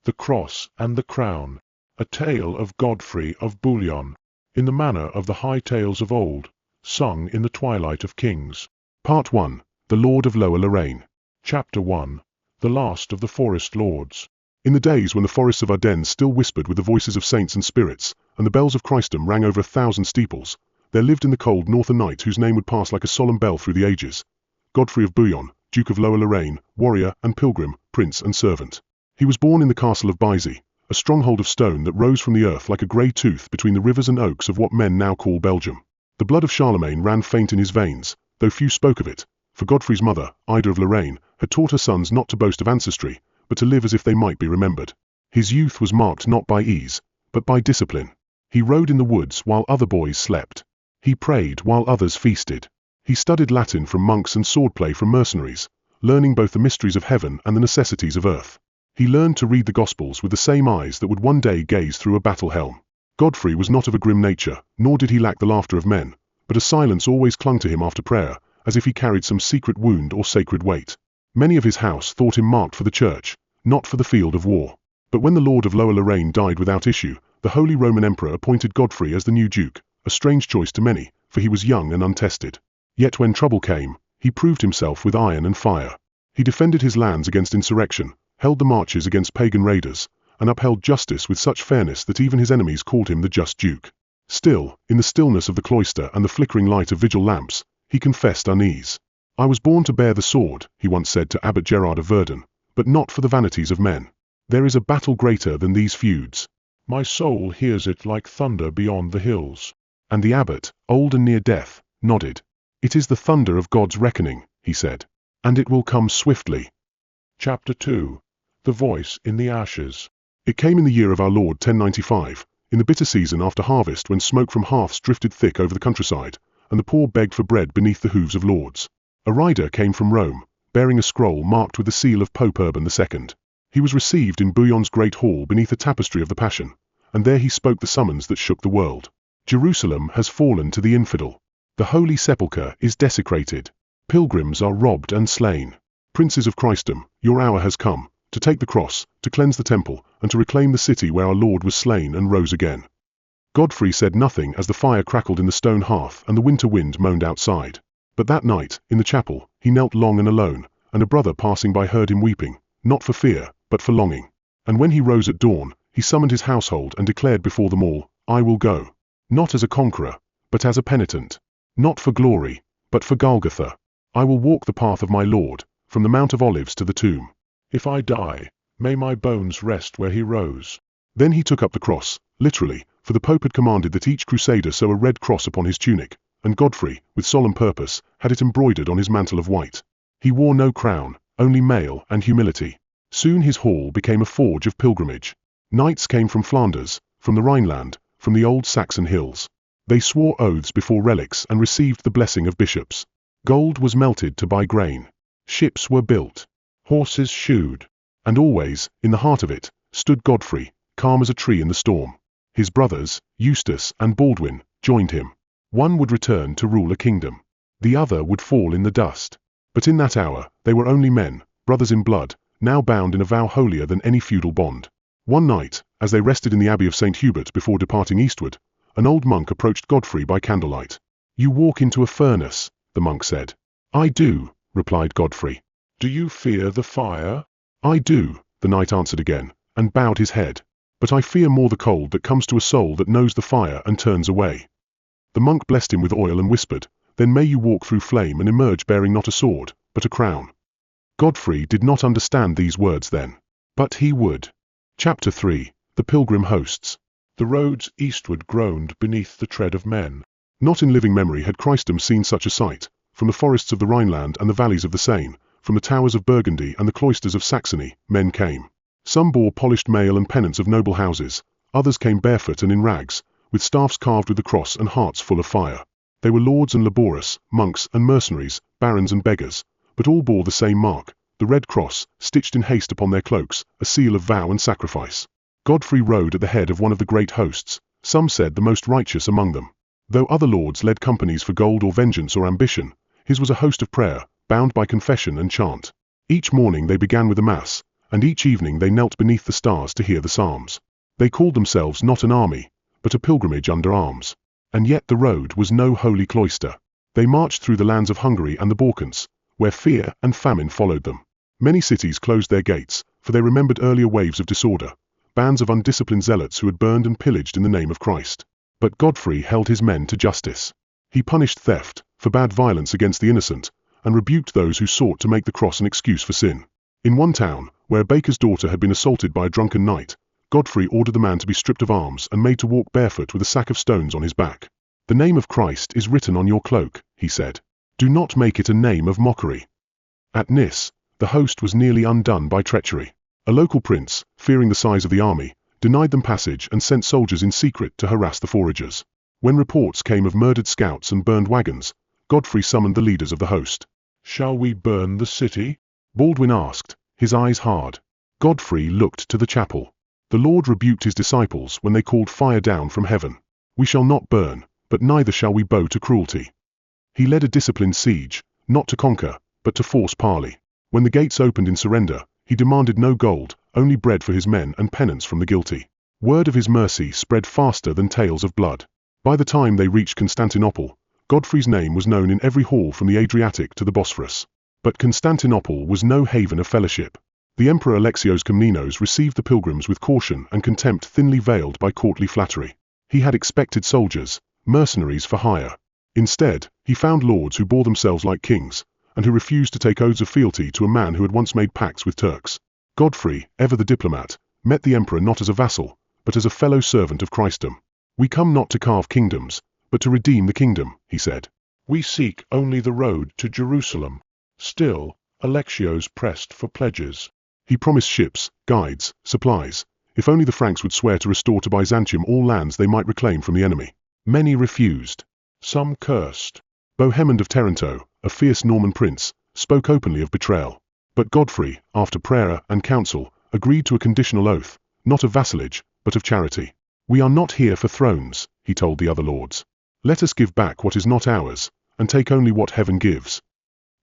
The Cross and the Crown, a tale of Godfrey of Bouillon, in the manner of the high tales of old, sung in the twilight of kings. Part 1. The Lord of Lower Lorraine. Chapter 1. The Last of the Forest Lords. In the days when the forests of Ardennes still whispered with the voices of saints and spirits, and the bells of Christendom rang over 1,000 steeples, there lived in the cold north a knight whose name would pass like a solemn bell through the ages. Godfrey of Bouillon, Duke of Lower Lorraine, warrior and pilgrim, prince and servant. He was born in the castle of Bouillon, a stronghold of stone that rose from the earth like a grey tooth between the rivers and oaks of what men now call Belgium. The blood of Charlemagne ran faint in his veins, though few spoke of it, for Godfrey's mother, Ida of Lorraine, had taught her sons not to boast of ancestry, but to live as if they might be remembered. His youth was marked not by ease, but by discipline. He rode in the woods while other boys slept. He prayed while others feasted. He studied Latin from monks and swordplay from mercenaries, learning both the mysteries of heaven and the necessities of earth. He learned to read the Gospels with the same eyes that would one day gaze through a battle helm. Godfrey was not of a grim nature, nor did he lack the laughter of men, but a silence always clung to him after prayer, as if he carried some secret wound or sacred weight. Many of his house thought him marked for the church, not for the field of war. But when the Lord of Lower Lorraine died without issue, the Holy Roman Emperor appointed Godfrey as the new duke, a strange choice to many, for he was young and untested. Yet when trouble came, he proved himself with iron and fire. He defended his lands against insurrection, held the marches against pagan raiders, and upheld justice with such fairness that even his enemies called him the just duke. Still, in the stillness of the cloister and the flickering light of vigil lamps, he confessed unease. "I was born to bear the sword," he once said to Abbot Gerard of Verdun, "but not for the vanities of men. There is a battle greater than these feuds. My soul hears it like thunder beyond the hills." And the abbot, old and near death, nodded. "It is the thunder of God's reckoning," he said, "and it will come swiftly." Chapter 2. The Voice in the Ashes. It came in the year of our Lord 1095, in the bitter season after harvest when smoke from hearths drifted thick over the countryside, and the poor begged for bread beneath the hooves of lords. A rider came from Rome, bearing a scroll marked with the seal of Pope Urban II. He was received in Bouillon's great hall beneath a tapestry of the Passion, and there he spoke the summons that shook the world. Jerusalem has fallen to the infidel. The Holy Sepulchre is desecrated. Pilgrims are robbed and slain. Princes of Christendom, your hour has come, to take the cross, to cleanse the temple, and to reclaim the city where our Lord was slain and rose again. Godfrey said nothing as the fire crackled in the stone hearth and the winter wind moaned outside. But that night, in the chapel, he knelt long and alone, and a brother passing by heard him weeping, not for fear, but for longing. And when he rose at dawn, he summoned his household and declared before them all, "I will go, not as a conqueror, but as a penitent, not for glory, but for Golgotha. I will walk the path of my Lord, from the Mount of Olives to the tomb. If I die, may my bones rest where he rose." Then he took up the cross, literally, for the Pope had commanded that each crusader sew a red cross upon his tunic, and Godfrey, with solemn purpose, had it embroidered on his mantle of white. He wore no crown, only mail and humility. Soon his hall became a forge of pilgrimage. Knights came from Flanders, from the Rhineland, from the old Saxon hills. They swore oaths before relics and received the blessing of bishops. Gold was melted to buy grain. Ships were built. Horses shoed. And always, in the heart of it, stood Godfrey, calm as a tree in the storm. His brothers, Eustace and Baldwin, joined him. One would return to rule a kingdom. The other would fall in the dust. But in that hour, they were only men, brothers in blood, now bound in a vow holier than any feudal bond. One night, as they rested in the Abbey of St. Hubert before departing eastward, an old monk approached Godfrey by candlelight. "You walk into a furnace," the monk said. "I do," replied Godfrey. "Do you fear the fire?" "I do," the knight answered again, and bowed his head. "But I fear more the cold that comes to a soul that knows the fire and turns away." The monk blessed him with oil and whispered, "Then may you walk through flame and emerge bearing not a sword, but a crown." Godfrey did not understand these words then, but he would. Chapter 3. The Pilgrim Hosts. The roads eastward groaned beneath the tread of men. Not in living memory had Christendom seen such a sight. From the forests of the Rhineland and the valleys of the Seine, from the towers of Burgundy and the cloisters of Saxony, men came. Some bore polished mail and pennants of noble houses, others came barefoot and in rags, with staffs carved with the cross and hearts full of fire. They were lords and laborers, monks and mercenaries, barons and beggars, but all bore the same mark, the red cross, stitched in haste upon their cloaks, a seal of vow and sacrifice. Godfrey rode at the head of one of the great hosts, some said the most righteous among them. Though other lords led companies for gold or vengeance or ambition, his was a host of prayer, bound by confession and chant. Each morning they began with a mass, and each evening they knelt beneath the stars to hear the psalms. They called themselves not an army, but a pilgrimage under arms. And yet the road was no holy cloister. They marched through the lands of Hungary and the Balkans, where fear and famine followed them. Many cities closed their gates, for they remembered earlier waves of disorder, bands of undisciplined zealots who had burned and pillaged in the name of Christ. But Godfrey held his men to justice. He punished theft, forbade violence against the innocent, and rebuked those who sought to make the cross an excuse for sin. In one town, where a baker's daughter had been assaulted by a drunken knight, Godfrey ordered the man to be stripped of arms and made to walk barefoot with a sack of stones on his back. "The name of Christ is written on your cloak," he said. "Do not make it a name of mockery." At Nis, the host was nearly undone by treachery. A local prince, fearing the size of the army, denied them passage and sent soldiers in secret to harass the foragers. When reports came of murdered scouts and burned wagons, Godfrey summoned the leaders of the host. "Shall we burn the city?" Baldwin asked, his eyes hard. Godfrey looked to the chapel. "The Lord rebuked his disciples when they called fire down from heaven. We shall not burn, but neither shall we bow to cruelty." He led a disciplined siege, not to conquer, but to force parley. When the gates opened in surrender, he demanded no gold, only bread for his men and penance from the guilty. Word of his mercy spread faster than tales of blood. By the time they reached Constantinople, Godfrey's name was known in every hall from the Adriatic to the Bosphorus. But Constantinople was no haven of fellowship. The Emperor Alexios Komnenos received the pilgrims with caution and contempt thinly veiled by courtly flattery. He had expected soldiers, mercenaries for hire. Instead, he found lords who bore themselves like kings, and who refused to take oaths of fealty to a man who had once made pacts with Turks. Godfrey, ever the diplomat, met the emperor not as a vassal, but as a fellow servant of Christendom. "We come not to carve kingdoms, but to redeem the kingdom," he said. "We seek only the road to Jerusalem." Still, Alexios pressed for pledges. He promised ships, guides, supplies, if only the Franks would swear to restore to Byzantium all lands they might reclaim from the enemy. Many refused. Some cursed. Bohemond of Taranto, a fierce Norman prince, spoke openly of betrayal. But Godfrey, after prayer and counsel, agreed to a conditional oath, not of vassalage, but of charity. "We are not here for thrones," he told the other lords. "Let us give back what is not ours, and take only what heaven gives."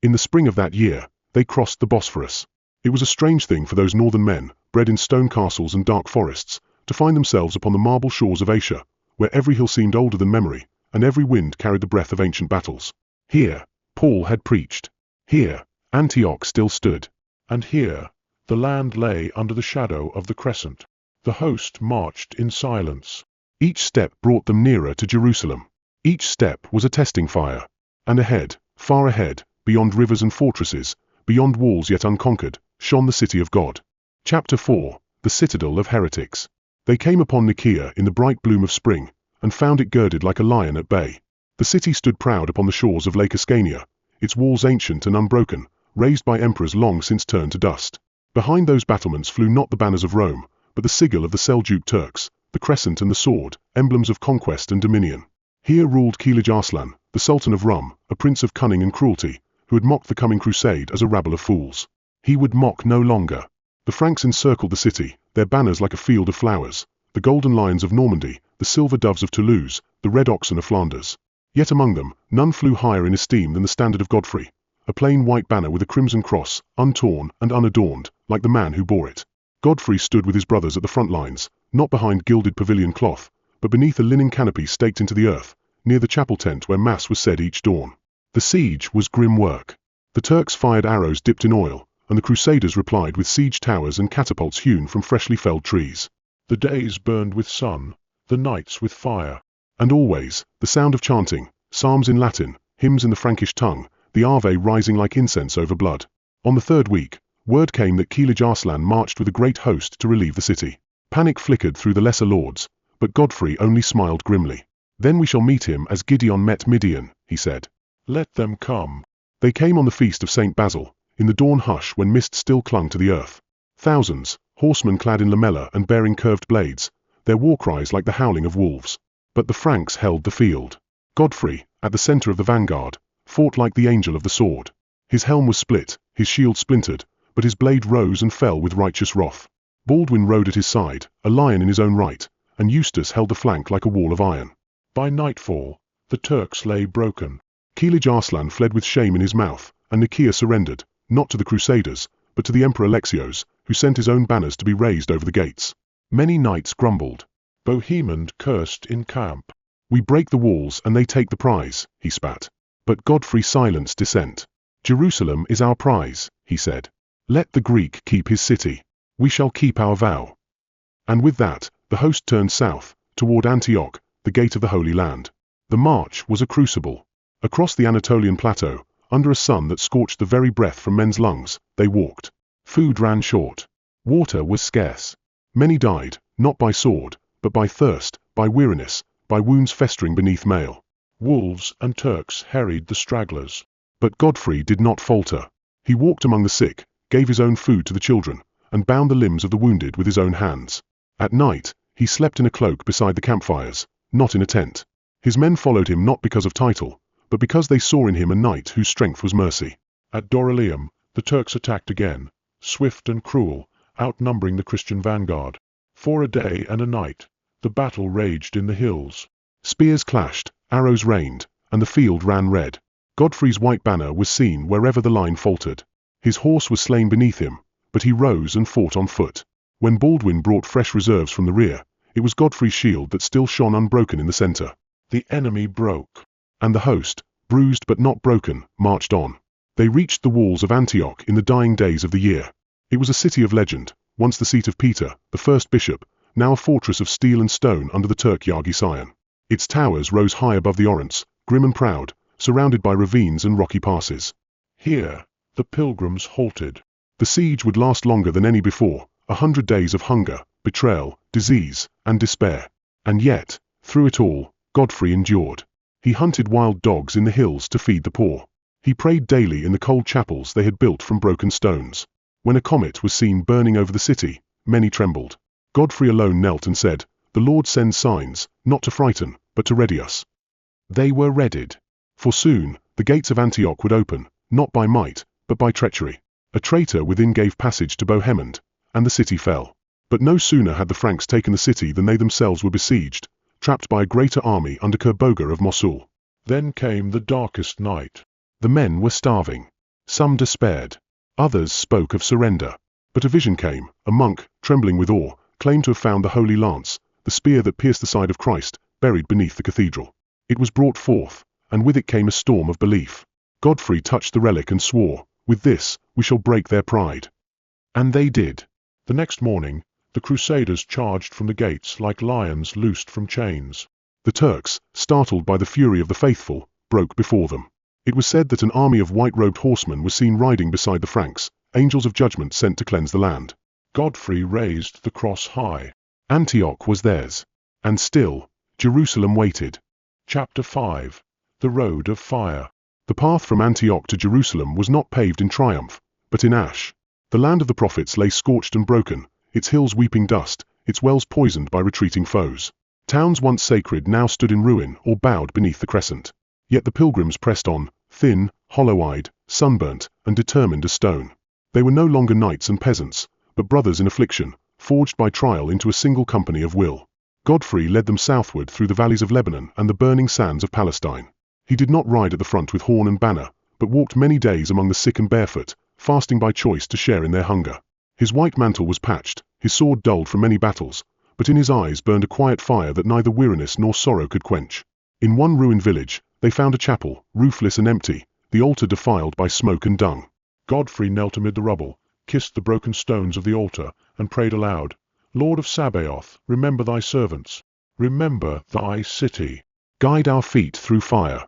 In the spring of that year, they crossed the Bosphorus. It was a strange thing for those northern men, bred in stone castles and dark forests, to find themselves upon the marble shores of Asia, where every hill seemed older than memory, and every wind carried the breath of ancient battles. Here, Paul had preached. Here, Antioch still stood. And here, the land lay under the shadow of the crescent. The host marched in silence. Each step brought them nearer to Jerusalem. Each step was a testing fire. And ahead, far ahead, beyond rivers and fortresses, beyond walls yet unconquered, shone the city of God. Chapter 4, the citadel of heretics. They came upon Nicaea in the bright bloom of spring, and found it girded like a lion at bay. The city stood proud upon the shores of Lake Ascania, its walls ancient and unbroken, raised by emperors long since turned to dust. Behind those battlements flew not the banners of Rome, but the sigil of the Seljuk Turks, the crescent and the sword, emblems of conquest and dominion. Here ruled Kilij Arslan, the Sultan of Rum, a prince of cunning and cruelty, who had mocked the coming crusade as a rabble of fools. He would mock no longer. The Franks encircled the city, their banners like a field of flowers, the golden lions of Normandy, the silver doves of Toulouse, the red oxen of Flanders. Yet among them, none flew higher in esteem than the standard of Godfrey, a plain white banner with a crimson cross, untorn and unadorned, like the man who bore it. Godfrey stood with his brothers at the front lines, not behind gilded pavilion cloth, but beneath a linen canopy staked into the earth, near the chapel tent where mass was said each dawn. The siege was grim work. The Turks fired arrows dipped in oil, and the crusaders replied with siege towers and catapults hewn from freshly felled trees. The days burned with sun, the nights with fire. And always, the sound of chanting, psalms in Latin, hymns in the Frankish tongue, the Ave rising like incense over blood. On the third week, word came that Kilij Arslan marched with a great host to relieve the city. Panic flickered through the lesser lords, but Godfrey only smiled grimly. "Then we shall meet him as Gideon met Midian," he said. "Let them come." They came on the feast of St. Basil, in the dawn hush when mist still clung to the earth. Thousands, horsemen clad in lamella and bearing curved blades, their war cries like the howling of wolves. But the Franks held the field. Godfrey, at the center of the vanguard, fought like the angel of the sword. His helm was split, his shield splintered, but his blade rose and fell with righteous wrath. Baldwin rode at his side, a lion in his own right, and Eustace held the flank like a wall of iron. By nightfall, the Turks lay broken. Kilij Arslan fled with shame in his mouth, and Nicaea surrendered, not to the crusaders, but to the Emperor Alexios, who sent his own banners to be raised over the gates. Many knights grumbled. Bohemond cursed in camp. "We break the walls and they take the prize," he spat. But Godfrey silenced dissent. "Jerusalem is our prize," he said. "Let the Greek keep his city. We shall keep our vow." And with that, the host turned south, toward Antioch, the gate of the Holy Land. The march was a crucible. Across the Anatolian plateau, under a sun that scorched the very breath from men's lungs, they walked. Food ran short. Water was scarce. Many died, not by sword, but by thirst, by weariness, by wounds festering beneath mail. Wolves and Turks harried the stragglers. But Godfrey did not falter. He walked among the sick, gave his own food to the children, and bound the limbs of the wounded with his own hands. At night, he slept in a cloak beside the campfires, not in a tent. His men followed him not because of title, but because they saw in him a knight whose strength was mercy. At Dorylaeum, the Turks attacked again, swift and cruel, outnumbering the Christian vanguard. For a day and a night, the battle raged in the hills. Spears clashed, arrows rained, and the field ran red. Godfrey's white banner was seen wherever the line faltered. His horse was slain beneath him, but he rose and fought on foot. When Baldwin brought fresh reserves from the rear, it was Godfrey's shield that still shone unbroken in the center. The enemy broke, and the host, bruised but not broken, marched on. They reached the walls of Antioch in the dying days of the year. It was a city of legend, once the seat of Peter, the first bishop, now a fortress of steel and stone under the Turk Yagi Sion. Its towers rose high above the Orontes, grim and proud, surrounded by ravines and rocky passes. Here, the pilgrims halted. The siege would last longer than any before, 100 days of hunger, betrayal, disease, and despair. And yet, through it all, Godfrey endured. He hunted wild dogs in the hills to feed the poor. He prayed daily in the cold chapels they had built from broken stones. When a comet was seen burning over the city, many trembled. Godfrey alone knelt and said, "The Lord sends signs, not to frighten, but to ready us." They were readied. For soon, the gates of Antioch would open, not by might, but by treachery. A traitor within gave passage to Bohemond, and the city fell. But no sooner had the Franks taken the city than they themselves were besieged, trapped by a greater army under Kerboga of Mosul. Then came the darkest night. The men were starving. Some despaired. Others spoke of surrender. But a vision came. A monk, trembling with awe, claimed to have found the Holy Lance, the spear that pierced the side of Christ, buried beneath the cathedral. It was brought forth, and with it came a storm of belief. Godfrey touched the relic and swore, "With this, we shall break their pride." And they did. The next morning, the crusaders charged from the gates like lions loosed from chains. The Turks, startled by the fury of the faithful, broke before them. It was said that an army of white-robed horsemen was seen riding beside the Franks, angels of judgment sent to cleanse the land. Godfrey raised the cross high. Antioch was theirs. And still, Jerusalem waited. Chapter 5. The Road of Fire. The path from Antioch to Jerusalem was not paved in triumph, but in ash. The land of the prophets lay scorched and broken, its hills weeping dust, its wells poisoned by retreating foes. Towns once sacred now stood in ruin or bowed beneath the crescent. Yet the pilgrims pressed on, thin, hollow-eyed, sunburnt, and determined as stone. They were no longer knights and peasants, but brothers in affliction, forged by trial into a single company of will. Godfrey led them southward through the valleys of Lebanon and the burning sands of Palestine. He did not ride at the front with horn and banner, but walked many days among the sick and barefoot, fasting by choice to share in their hunger. His white mantle was patched, his sword dulled from many battles, but in his eyes burned a quiet fire that neither weariness nor sorrow could quench. In one ruined village, they found a chapel, roofless and empty, the altar defiled by smoke and dung. Godfrey knelt amid the rubble, kissed the broken stones of the altar, and prayed aloud, "Lord of Sabaoth, remember thy servants. Remember thy city. Guide our feet through fire."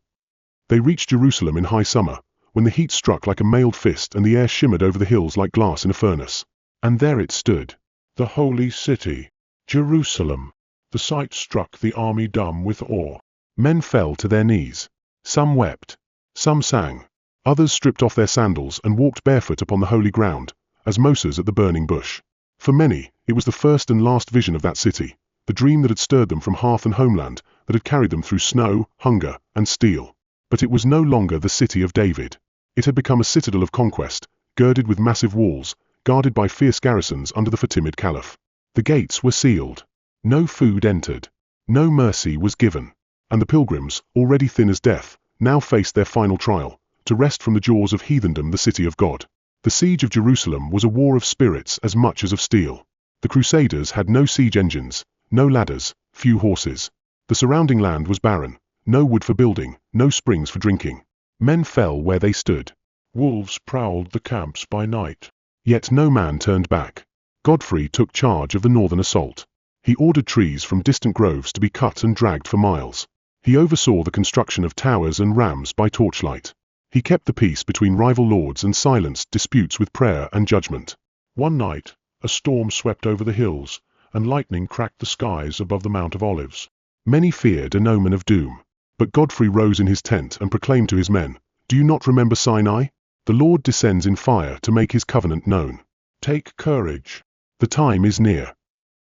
They reached Jerusalem in high summer, when the heat struck like a mailed fist and the air shimmered over the hills like glass in a furnace. And there it stood, the holy city, Jerusalem. The sight struck the army dumb with awe. Men fell to their knees. Some wept. Some sang. Others stripped off their sandals and walked barefoot upon the holy ground, as Moses at the burning bush. For many, it was the first and last vision of that city, the dream that had stirred them from hearth and homeland, that had carried them through snow, hunger, and steel. But it was no longer the city of David. It had become a citadel of conquest, girded with massive walls, guarded by fierce garrisons under the Fatimid Caliph. The gates were sealed. No food entered. No mercy was given. And the pilgrims, already thin as death, now faced their final trial, to wrest from the jaws of heathendom the city of God. The siege of Jerusalem was a war of spirits as much as of steel. The crusaders had no siege engines, no ladders, few horses. The surrounding land was barren, no wood for building, no springs for drinking. Men fell where they stood. Wolves prowled the camps by night. Yet no man turned back. Godfrey took charge of the northern assault. He ordered trees from distant groves to be cut and dragged for miles. He oversaw the construction of towers and rams by torchlight. He kept the peace between rival lords and silenced disputes with prayer and judgment. One night, a storm swept over the hills, and lightning cracked the skies above the Mount of Olives. Many feared an omen of doom. But Godfrey rose in his tent and proclaimed to his men, "Do you not remember Sinai? The Lord descends in fire to make his covenant known. Take courage. The time is near."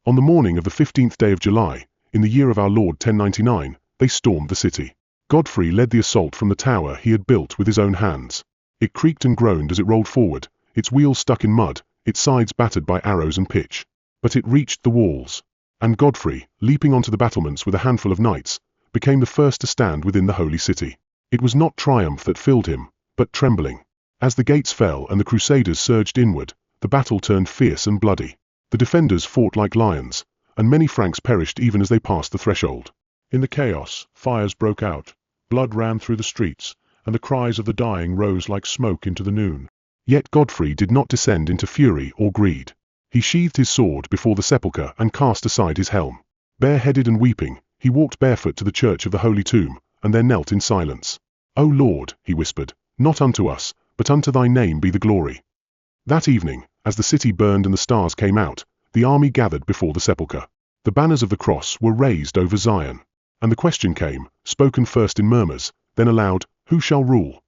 On the morning of the 15th day of July, in the year of our Lord 1099, they stormed the city. Godfrey led the assault from the tower he had built with his own hands. It creaked and groaned as it rolled forward, its wheels stuck in mud, its sides battered by arrows and pitch. But it reached the walls. And Godfrey, leaping onto the battlements with a handful of knights, became the first to stand within the holy city. It was not triumph that filled him, but trembling. As the gates fell and the crusaders surged inward, the battle turned fierce and bloody. The defenders fought like lions, and many Franks perished even as they passed the threshold. In the chaos, fires broke out, blood ran through the streets, and the cries of the dying rose like smoke into the noon. Yet Godfrey did not descend into fury or greed. He sheathed his sword before the sepulchre and cast aside his helm. Bareheaded and weeping, he walked barefoot to the church of the Holy Tomb, and there knelt in silence. "O Lord," he whispered, "not unto us, but unto thy name be the glory." That evening, as the city burned and the stars came out, the army gathered before the sepulchre. The banners of the cross were raised over Zion. And the question came, spoken first in murmurs, then aloud, "Who shall rule?"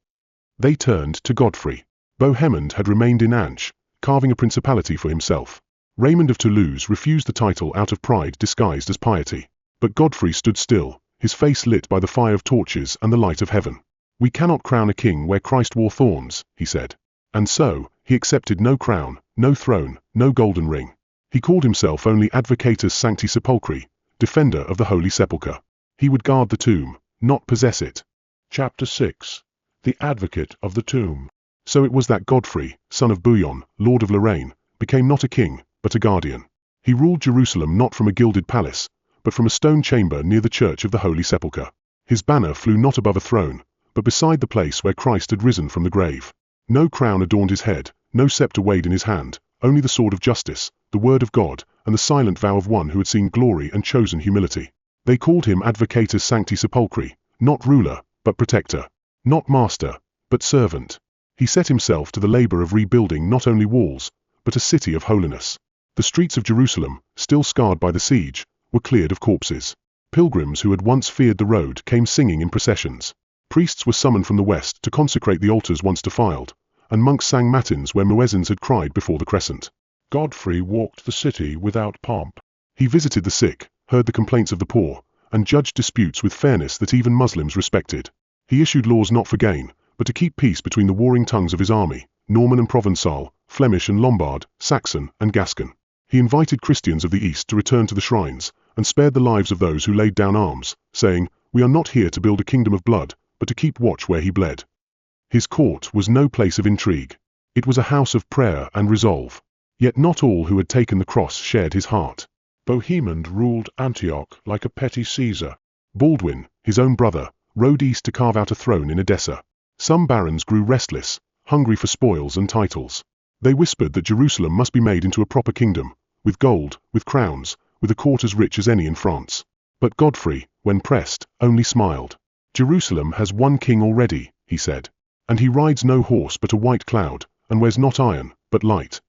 They turned to Godfrey. Bohemond had remained in Anche, carving a principality for himself. Raymond of Toulouse refused the title out of pride disguised as piety. But Godfrey stood still, his face lit by the fire of torches and the light of heaven. "We cannot crown a king where Christ wore thorns," he said. And so, he accepted no crown, no throne, no golden ring. He called himself only Advocatus Sancti Sepulchri, defender of the Holy Sepulchre. He would guard the tomb, not possess it. Chapter 6. The Advocate of the Tomb. So it was that Godfrey, son of Bouillon, Lord of Lorraine, became not a king, but a guardian. He ruled Jerusalem not from a gilded palace, but from a stone chamber near the church of the Holy Sepulchre. His banner flew not above a throne, but beside the place where Christ had risen from the grave. No crown adorned his head, no scepter weighed in his hand, only the sword of justice, the word of God, and the silent vow of one who had seen glory and chosen humility. They called him Advocatus Sancti Sepulchri, not ruler, but protector, not master, but servant. He set himself to the labor of rebuilding not only walls, but a city of holiness. The streets of Jerusalem, still scarred by the siege, were cleared of corpses. Pilgrims who had once feared the road came singing in processions. Priests were summoned from the west to consecrate the altars once defiled, and monks sang matins where muezzins had cried before the crescent. Godfrey walked the city without pomp. He visited the sick, heard the complaints of the poor, and judged disputes with fairness that even Muslims respected. He issued laws not for gain, but to keep peace between the warring tongues of his army, Norman and Provençal, Flemish and Lombard, Saxon and Gascon. He invited Christians of the East to return to the shrines, and spared the lives of those who laid down arms, saying, "We are not here to build a kingdom of blood, but to keep watch where he bled." His court was no place of intrigue. It was a house of prayer and resolve. Yet not all who had taken the cross shared his heart. Bohemond ruled Antioch like a petty Caesar. Baldwin, his own brother, rode east to carve out a throne in Edessa. Some barons grew restless, hungry for spoils and titles. They whispered that Jerusalem must be made into a proper kingdom, with gold, with crowns, with a court as rich as any in France. But Godfrey, when pressed, only smiled. "Jerusalem has one king already," he said, "and he rides no horse but a white cloud, and wears not iron, but light."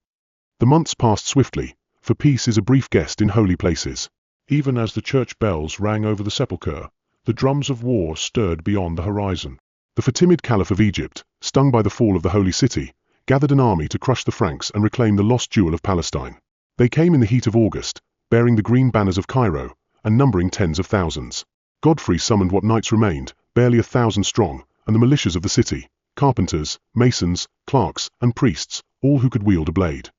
The months passed swiftly, for peace is a brief guest in holy places. Even as the church bells rang over the sepulchre, the drums of war stirred beyond the horizon. The Fatimid Caliph of Egypt, stung by the fall of the Holy City, gathered an army to crush the Franks and reclaim the lost jewel of Palestine. They came in the heat of August, bearing the green banners of Cairo, and numbering tens of thousands. Godfrey summoned what knights remained, barely 1,000 strong, and the militias of the city, carpenters, masons, clerks, and priests, all who could wield a blade.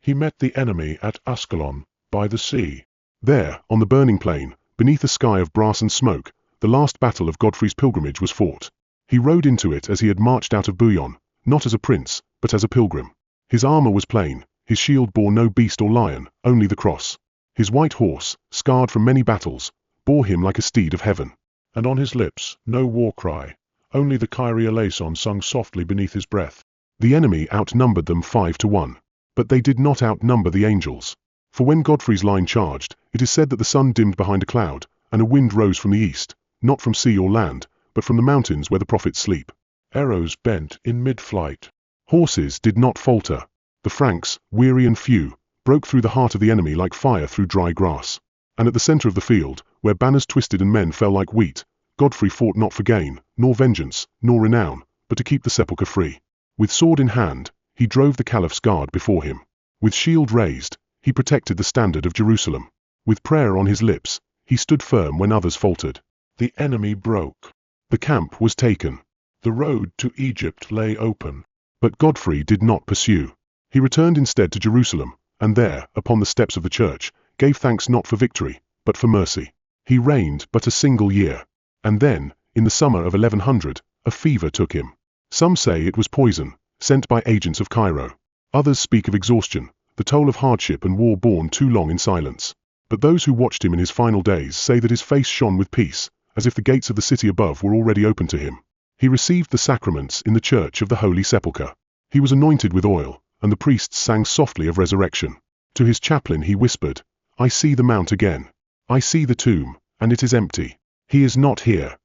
He met the enemy at Ascalon, by the sea. There, on the burning plain, beneath a sky of brass and smoke, the last battle of Godfrey's pilgrimage was fought. He rode into it as he had marched out of Bouillon, not as a prince, but as a pilgrim. His armor was plain, his shield bore no beast or lion, only the cross. His white horse, scarred from many battles, bore him like a steed of heaven. And on his lips no war cry, only the Kyrie eleison sung softly beneath his breath. The enemy outnumbered them 5-1. But they did not outnumber the angels. For when Godfrey's line charged, it is said that the sun dimmed behind a cloud, and a wind rose from the east, not from sea or land, but from the mountains where the prophets sleep. Arrows bent in mid-flight. Horses did not falter. The Franks, weary and few, broke through the heart of the enemy like fire through dry grass. And at the center of the field, where banners twisted and men fell like wheat, Godfrey fought not for gain, nor vengeance, nor renown, but to keep the sepulchre free. With sword in hand, he drove the caliph's guard before him. With shield raised, he protected the standard of Jerusalem. With prayer on his lips, he stood firm when others faltered. The enemy broke. The camp was taken. The road to Egypt lay open. But Godfrey did not pursue. He returned instead to Jerusalem, and there, upon the steps of the church, gave thanks not for victory, but for mercy. He reigned but a single year. And then, in the summer of 1100, a fever took him. Some say it was poison, sent by agents of Cairo. Others speak of exhaustion, the toll of hardship and war borne too long in silence. But those who watched him in his final days say that his face shone with peace, as if the gates of the city above were already open to him. He received the sacraments in the church of the Holy Sepulchre. He was anointed with oil, and the priests sang softly of resurrection. To his chaplain he whispered, "I see the mount again. I see the tomb, and it is empty. He is not here."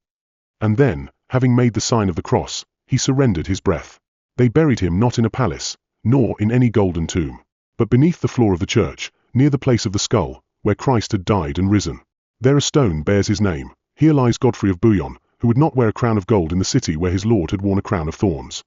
And then, having made the sign of the cross, he surrendered his breath. They buried him not in a palace, nor in any golden tomb, but beneath the floor of the church, near the place of the skull, where Christ had died and risen. There a stone bears his name. Here lies Godfrey of Bouillon, who would not wear a crown of gold in the city where his Lord had worn a crown of thorns.